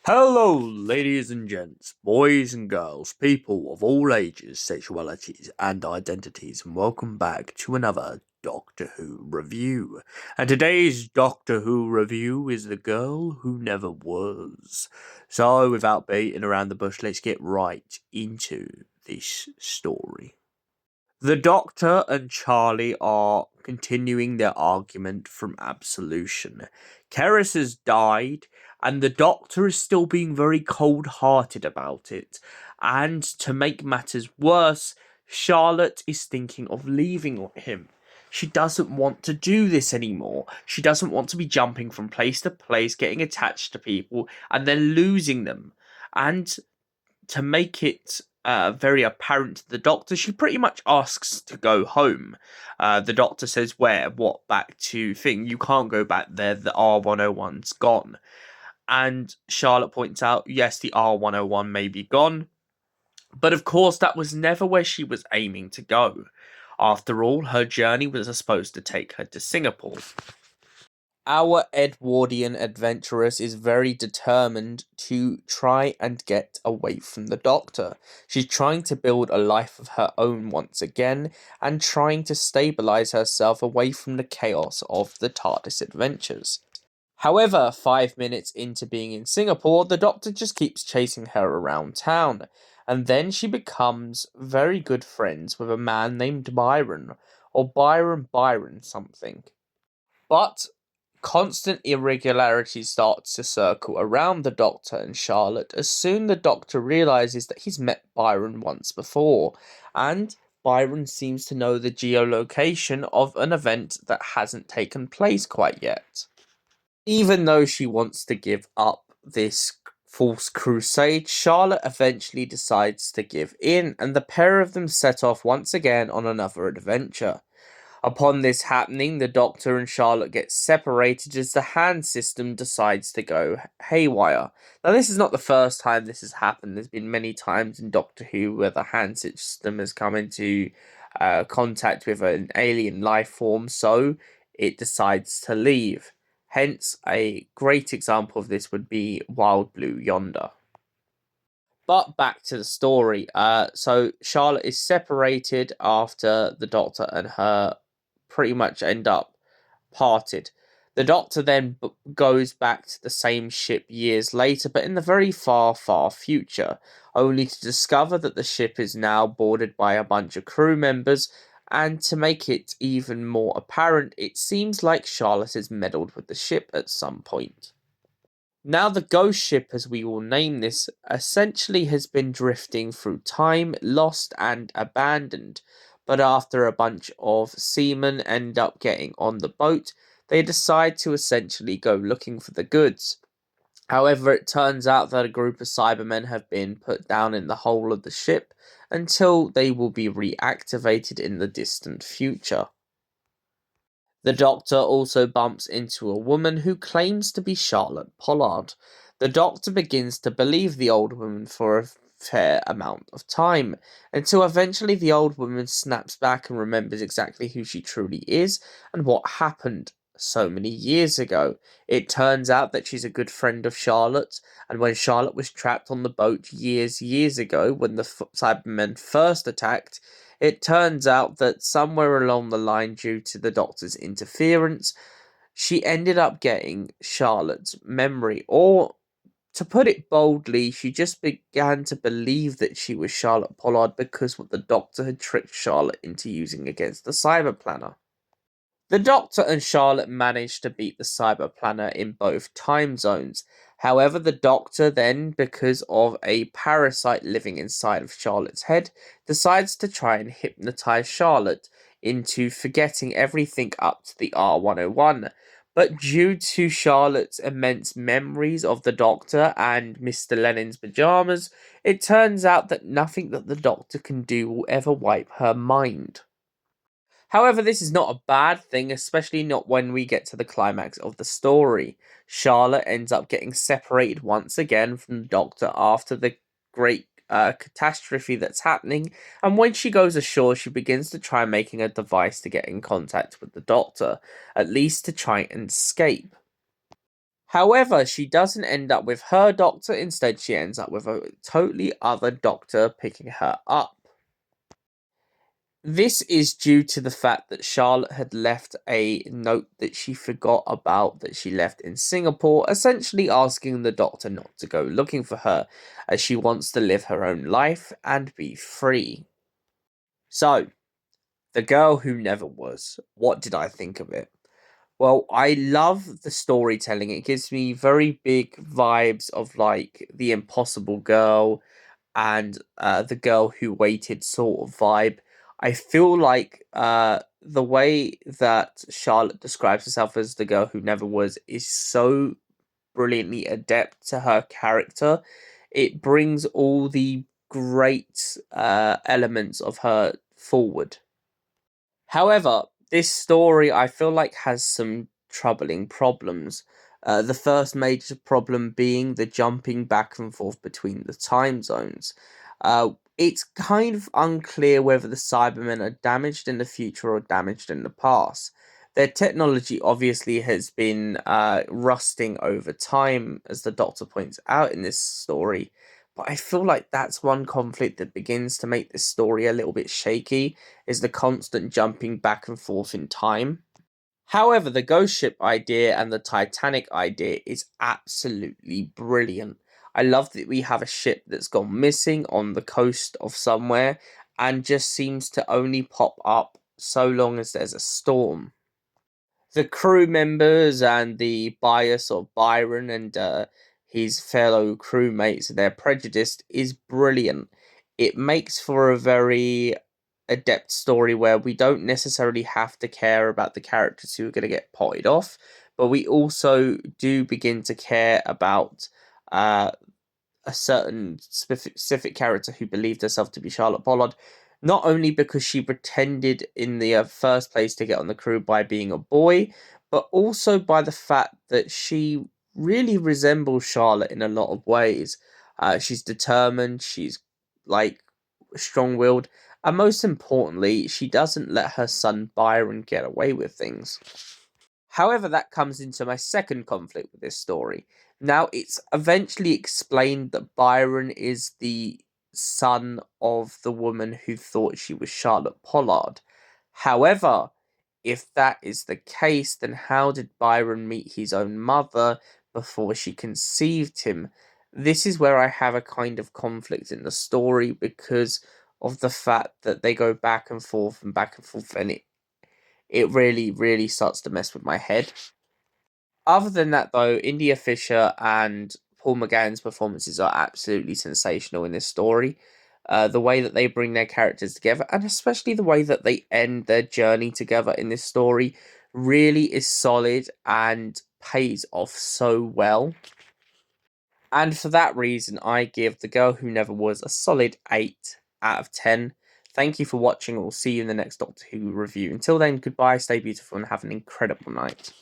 Hello, ladies and gents, boys and girls, people of all ages, sexualities, and identities, and welcome back to another Doctor Who review. And today's Doctor Who review is The Girl Who Never Was. So, without beating around the bush, let's get right into this story. The Doctor and Charlie are continuing their argument from Absolution. Keris has died, and the Doctor is still being very cold hearted about it. And to make matters worse, Charlotte is thinking of leaving him. She doesn't want to do this anymore. She doesn't want to be jumping from place to place, getting attached to people, and then losing them. And to make it very apparent to the Doctor, she pretty much asks to go home. The Doctor says, where? What? Back to thing? You can't go back there. The R101's gone. And Charlotte points out, yes, the R101 may be gone. But of course, that was never where she was aiming to go. After all, her journey was supposed to take her to Singapore. Our Edwardian adventuress is very determined to try and get away from the Doctor. She's trying to build a life of her own once again, and trying to stabilise herself away from the chaos of the TARDIS adventures. However, 5 minutes into being in Singapore, the Doctor just keeps chasing her around town, and then she becomes very good friends with a man named Byron, or Byron something. But constant irregularity starts to circle around the Doctor and Charlotte as soon the Doctor realizes that he's met Byron once before, and Byron seems to know the geolocation of an event that hasn't taken place quite yet. Even though she wants to give up this false crusade, Charlotte eventually decides to give in, and the pair of them set off once again on another adventure. Upon this happening, the Doctor and Charlotte get separated as the hand system decides to go haywire. Now, this is not the first time this has happened. There's been many times in Doctor Who where the hand system has come into contact with an alien life form, so it decides to leave. Hence, a great example of this would be Wild Blue Yonder. But back to the story. So Charlotte is separated after the Doctor and her pretty much end up parted. The Doctor then goes back to the same ship years later, but in the very far, far future, only to discover that the ship is now boarded by a bunch of crew members. And to make it even more apparent, it seems like Charlotte has meddled with the ship at some point. Now, the ghost ship, as we will name this, essentially has been drifting through time, lost and abandoned. But after a bunch of seamen end up getting on the boat, they decide to essentially go looking for the goods. However, it turns out that a group of cybermen have been put down in the hull of the ship until they will be reactivated in the distant future. The Doctor also bumps into a woman who claims to be Charlotte Pollard. The Doctor begins to believe the old woman for a fair amount of time, until eventually the old woman snaps back and remembers exactly who she truly is and what happened so many years ago. It turns out that she's a good friend of Charlotte's, and when Charlotte was trapped on the boat years ago when the Cybermen first attacked, it turns out that somewhere along the line, due to the Doctor's interference, she ended up getting Charlotte's memory, or to put it boldly, she just began to believe that she was Charlotte Pollard because what the Doctor had tricked Charlotte into using against the Cyber Planner. The Doctor and Charlotte managed to beat the Cyber Planner in both time zones. However, the Doctor then, because of a parasite living inside of Charlotte's head, decides to try and hypnotize Charlotte into forgetting everything up to the R101. But due to Charlotte's immense memories of the Doctor and Mr. Lennon's pajamas, it turns out that nothing that the Doctor can do will ever wipe her mind. However, this is not a bad thing, especially not when we get to the climax of the story. Charlotte ends up getting separated once again from the Doctor after the great catastrophe that's happening, and when she goes ashore, she begins to try making a device to get in contact with the Doctor, at least to try and escape. However, she doesn't end up with her doctor. Instead, she ends up with a totally other doctor picking her up. This is due to the fact that Charlotte had left a note that she forgot about that she left in Singapore, essentially asking the doctor not to go looking for her, as she wants to live her own life and be free. So, The Girl Who Never Was. What did I think of it? Well, I love the storytelling. It gives me very big vibes of like The Impossible Girl and The Girl Who Waited sort of vibe. I feel like the way that Charlotte describes herself as the girl who never was is so brilliantly adept to her character. It brings all the great elements of her forward. However, this story I feel like has some troubling problems. The first major problem being the jumping back and forth between the time zones. It's kind of unclear whether the Cybermen are damaged in the future or damaged in the past. Their technology obviously has been rusting over time, as the Doctor points out in this story. But I feel like that's one conflict that begins to make this story a little bit shaky, is the constant jumping back and forth in time. However, the ghost ship idea and the Titanic idea is absolutely brilliant. I love that we have a ship that's gone missing on the coast of somewhere and just seems to only pop up so long as there's a storm. The crew members and the bias of Byron and his fellow crewmates, their prejudice is brilliant. It makes for a very adept story where we don't necessarily have to care about the characters who are going to get potted off, but we also do begin to care about uh, a certain specific character who believed herself to be Charlotte Pollard, not only because she pretended in the first place to get on the crew by being a boy, but also by the fact that she really resembles Charlotte in a lot of ways. She's determined, she's like strong willed, and most importantly, she doesn't let her son Byron get away with things. However, that comes into my second conflict with this story. Now, it's eventually explained that Byron is the son of the woman who thought she was Charlotte Pollard. However, if that is the case, then how did Byron meet his own mother before she conceived him? This is where I have a kind of conflict in the story because of the fact that they go back and forth, and it really, really starts to mess with my head. Other than that, though, India Fisher and Paul McGann's performances are absolutely sensational in this story. The way that they bring their characters together, and especially the way that they end their journey together in this story, really is solid and pays off so well. And for that reason, I give The Girl Who Never Was a solid 8 out of 10. Thank you for watching. We'll see you in the next Doctor Who review. Until then, goodbye, stay beautiful, and have an incredible night.